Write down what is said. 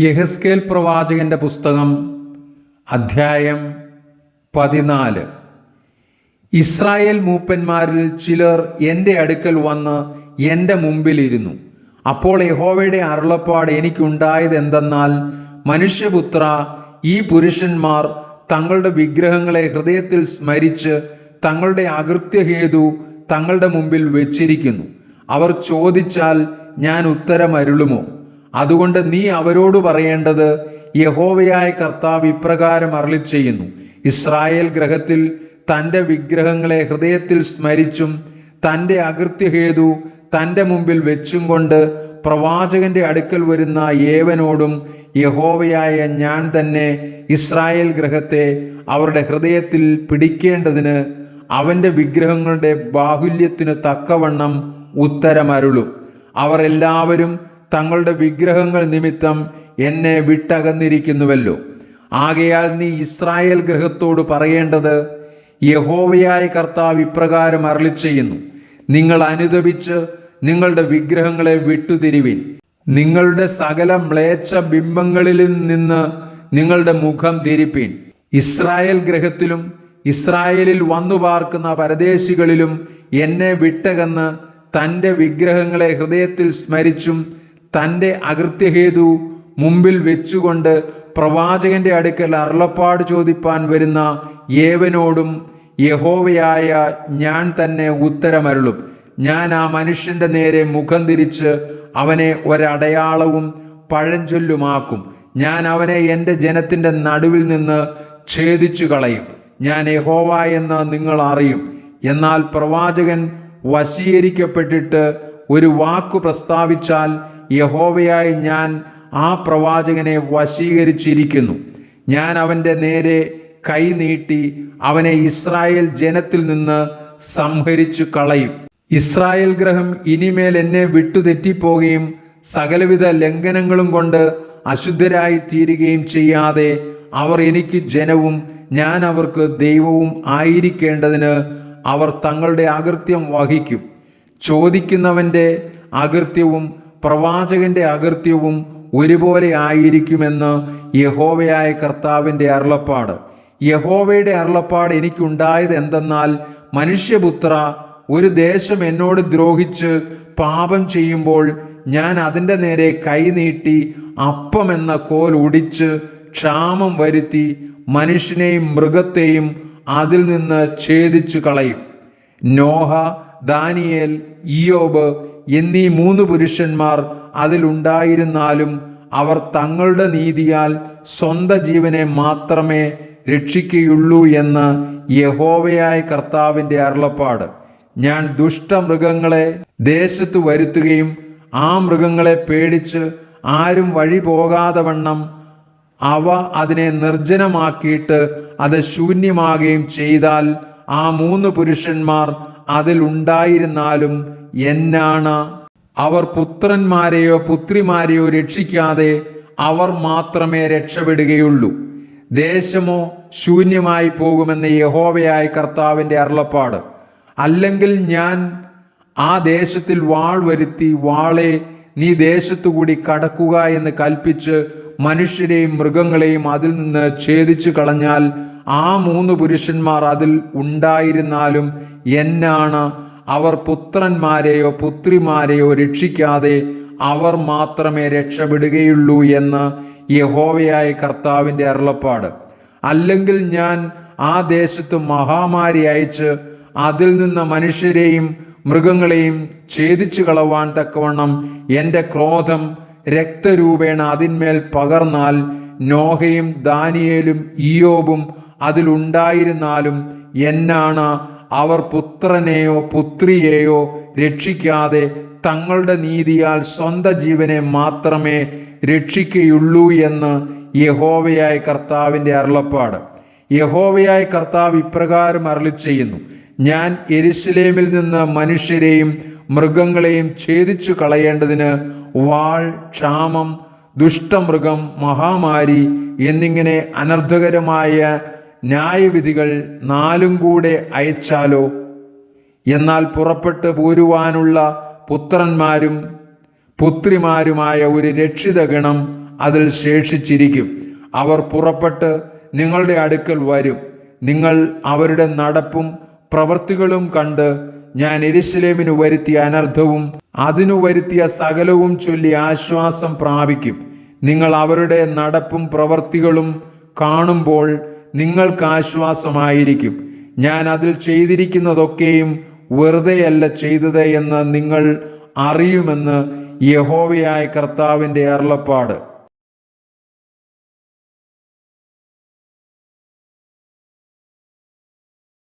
യെഹെസ്കേൽ പ്രവാചകന്റെ പുസ്തകം അധ്യായം 14. ഇസ്രായേൽ മൂപ്പന്മാരിൽ ചിലർ എൻ്റെ അടുക്കൽ വന്ന് എൻ്റെ മുമ്പിലിരുന്നു. അപ്പോൾ യഹോവയുടെ അരുളപ്പാട് എനിക്കുണ്ടായത് എന്തെന്നാൽ, മനുഷ്യപുത്ര, ഈ പുരുഷന്മാർ തങ്ങളുടെ വിഗ്രഹങ്ങളെ ഹൃദയത്തിൽ സ്മരിച്ച് തങ്ങളുടെ അകൃത്യഹേതു തങ്ങളുടെ മുമ്പിൽ വെച്ചിരിക്കുന്നു. അവർ ചോദിച്ചാൽ ഞാൻ ഉത്തരമരുളുമോ? അതുകൊണ്ട് നീ അവരോട് പറയേണ്ടത്, യഹോവയായ കർത്താവ് ഇപ്രകാരം അരുളിച്ചെയ്യുന്നു: ഇസ്രായേൽ ഗൃഹത്തിൽ തൻ്റെ വിഗ്രഹങ്ങളെ ഹൃദയത്തിൽ സ്മരിച്ചും തൻ്റെ അകൃത്യഹേതു തൻ്റെ മുമ്പിൽ വെച്ചും കൊണ്ട് പ്രവാചകന്റെ അടുക്കൽ വരുന്ന ഏവനോടും യഹോവയായ ഞാൻ തന്നെ ഇസ്രായേൽ ഗൃഹത്തെ അവരുടെ ഹൃദയത്തിൽ പിടിക്കേണ്ടതിന് അവൻ്റെ വിഗ്രഹങ്ങളുടെ ബാഹുല്യത്തിന് തക്കവണ്ണം ഉത്തരമരുളും. അവർ എല്ലാവരും തങ്ങളുടെ വിഗ്രഹങ്ങൾ നിമിത്തം എന്നെ വിട്ടകന്നിരിക്കുന്നുവല്ലോ. ആകയാൽ നീ ഇസ്രായേൽ ഗൃഹത്തോട് പറയേണ്ടത്, യഹോവയായ കർത്താവ് ഇപ്രകാരം അരുളിച്ചെയ്യുന്നു: നിങ്ങൾ അനുതപിച്ച് നിങ്ങളുടെ വിഗ്രഹങ്ങളെ വിട്ടുതിരിവിൻ. നിങ്ങളുടെ സകല മ്ലേച്ഛ ബിംബങ്ങളിൽ നിന്ന് നിങ്ങളുടെ മുഖം തിരിപ്പിൻ. ഇസ്രായേൽ ഗൃഹത്തിലും ഇസ്രായേലിൽ വന്നു പാർക്കുന്ന പരദേശികളിലും എന്നെ വിട്ടകന്ന് തൻ്റെ വിഗ്രഹങ്ങളെ ഹൃദയത്തിൽ സ്മരിച്ചും തൻ്റെ അകൃത്യഹേതു മുമ്പിൽ വെച്ചുകൊണ്ട് പ്രവാചകന്റെ അടുക്കൽ അരുളപ്പാട് ചോദിപ്പാൻ വരുന്ന ഏവനോടും യഹോവയായ ഞാൻ തന്നെ ഉത്തരമരുളും. ഞാൻ ആ മനുഷ്യന്റെ നേരെ മുഖം തിരിച്ച് അവനെ ഒരടയാളവും പഴഞ്ചൊല്ലുമാക്കും. ഞാൻ അവനെ എൻ്റെ ജനത്തിൻ്റെ നടുവിൽ നിന്ന് ഛേദിച്ചു കളയും. ഞാൻ യഹോവ എന്ന് നിങ്ങൾ അറിയും. എന്നാൽ പ്രവാചകൻ വശീകരിക്കപ്പെട്ടിട്ട് ഒരു വാക്കു പ്രസ്താവിച്ചാൽ, യഹോവയായ ഞാൻ ആ പ്രവാചകനെ വശീകരിച്ചിരിക്കുന്നു. ഞാൻ അവൻ്റെ നേരെ കൈ നീട്ടി അവനെ ഇസ്രായേൽ ജനത്തിൽ നിന്ന് സംഹരിച്ചു കളയും. ഇസ്രായേൽ ഗൃഹം ഇനിമേൽ എന്നെ വിട്ടുതെറ്റിപ്പോകുകയും സകലവിധ ലംഘനങ്ങളും കൊണ്ട് അശുദ്ധരായി തീരുകയും ചെയ്യാതെ അവർ എനിക്ക് ജനവും ഞാൻ അവർക്ക് ദൈവവും ആയിരിക്കേണ്ടതിന് അവർ തങ്ങളുടെ അകൃത്യം വഹിക്കും. ചോദിക്കുന്നവൻ്റെ അകൃത്യവും പ്രവാചകന്റെ അകൃത്യവും ഒരുപോലെ ആയിരിക്കുമെന്ന് യഹോവയായ കർത്താവിൻ്റെ അരുളപ്പാട്. യഹോവയുടെ അരുളപ്പാട് എനിക്കുണ്ടായത് എന്തെന്നാൽ, മനുഷ്യപുത്ര, ഒരു ദേശം എന്നോട് ദ്രോഹിച്ച് പാപം ചെയ്യുമ്പോൾ ഞാൻ അതിൻ്റെ നേരെ കൈ നീട്ടി അപ്പമെന്ന കോൽ ഒടിച്ച് ക്ഷാമം വരുത്തി മനുഷ്യനെയും മൃഗത്തെയും അതിൽ നിന്ന് ഛേദിച്ചു കളയും. നോഹ, ദാനിയേൽ, ഇയ്യോബ് എന്നീ 3 പുരുഷന്മാർ അതിലുണ്ടായിരുന്നാലും അവർ തങ്ങളുടെ നീതിയാൽ സ്വന്തം ജീവനെ മാത്രമേ രക്ഷിക്കുകയുള്ളൂ എന്ന് യഹോവയായ കർത്താവിൻ്റെ അരുളപ്പാട്. ഞാൻ ദുഷ്ടമൃഗങ്ങളെ ദേശത്ത് വരുത്തുകയും ആ മൃഗങ്ങളെ പേടിച്ച് ആരും വഴി പോകാതെ വണ്ണം അവ അതിനെ നിർജ്ജനമാക്കിയിട്ട് അത് ശൂന്യമാകുകയും ചെയ്താൽ, ആ 3 പുരുഷന്മാർ അതിലുണ്ടായിരുന്നാലും എന്നാണ് അവർ പുത്രന്മാരെയോ പുത്രിമാരെയോ രക്ഷിക്കാതെ അവർ മാത്രമേ രക്ഷപ്പെടുകയുള്ളൂ. ദേശമോ ശൂന്യമായി പോകുമെന്ന് യഹോവയായ കർത്താവിൻ്റെ അരുളപ്പാട്. അല്ലെങ്കിൽ ഞാൻ ആ ദേശത്തിൽ വാൾ വരുത്തി, വാളെ നീ ദേശത്തുകൂടി കടക്കുക എന്ന് കൽപ്പിച്ച് മനുഷ്യരെയും മൃഗങ്ങളെയും അതിൽ നിന്ന് ഛേദിച്ചു കളഞ്ഞാൽ, ആ 3 പുരുഷന്മാർ അതിൽ ഉണ്ടായിരുന്നാലും എന്നാണ് അവർ പുത്രന്മാരെയോ പുത്രിമാരെയോ രക്ഷിക്കാതെ അവർ മാത്രമേ രക്ഷപ്പെടുകയുള്ളൂ എന്ന് യഹോവയായ കർത്താവിൻ്റെ അരുളപ്പാട്. അല്ലെങ്കിൽ ഞാൻ ആ ദേശത്ത് മഹാമാരി അയച്ച് അതിൽ നിന്ന് മനുഷ്യരെയും മൃഗങ്ങളെയും ഛേദിച്ചു കളവാൻ തക്കവണ്ണം എൻ്റെ ക്രോധം രക്തരൂപേണ അതിന്മേൽ പകർന്നാൽ, നോഹയും ദാനിയേലും ഇയ്യോബും അതിലുണ്ടായിരുന്നാലും എന്നാണ് അവർ പുത്രനെയോ പുത്രിയെയോ രക്ഷിക്കാതെ തങ്ങളുടെ നീതിയാൽ സ്വന്തം ജീവനെ മാത്രമേ രക്ഷിക്കുകയുള്ളൂ എന്ന് യഹോവയായ കർത്താവിൻ്റെ അരുളപ്പാട്. യഹോവയായ കർത്താവ് ഇപ്രകാരം അരുളിച്ചെയ്യുന്നു: ഞാൻ യെരൂശലേമിൽ നിന്ന് മനുഷ്യരെയും മൃഗങ്ങളെയും ഛേദിച്ചു കളയേണ്ടതിന് വാൾ, ക്ഷാമം, ദുഷ്ടമൃഗം, മഹാമാരി എന്നിങ്ങനെ അനർത്ഥകരമായ ന്യായവിധികൾ 4 കൂടെ അയച്ചാലോ? എന്നാൽ പുറപ്പെട്ട് പോരുവാനുള്ള പുത്രന്മാരും പുത്രിമാരുമായ ഒരു രക്ഷിതഗണം അതിൽ ശേഷിച്ചിരിക്കും. അവർ പുറപ്പെട്ട് നിങ്ങളുടെ അടുക്കൽ വരും. നിങ്ങൾ അവരുടെ നടപ്പും പ്രവൃത്തികളും കണ്ട് ഞാൻ യെരൂശലേമിനു വരുത്തിയ അനർത്ഥവും അതിനു വരുത്തിയ സകലവും ചൊല്ലി ആശ്വാസം പ്രാപിക്കും. നിങ്ങൾ അവരുടെ നടപ്പും പ്രവൃത്തികളും കാണുമ്പോൾ നിങ്ങൾക്ക് ആശ്വാസമായിരിക്കും. ഞാൻ അതിൽ ചെയ്തിരിക്കുന്നതൊക്കെയും വെറുതെയല്ല ചെയ്തത് എന്ന് നിങ്ങൾ അറിയുമെന്ന് യഹോവയായ കർത്താവിൻ്റെ അരുളപ്പാട്.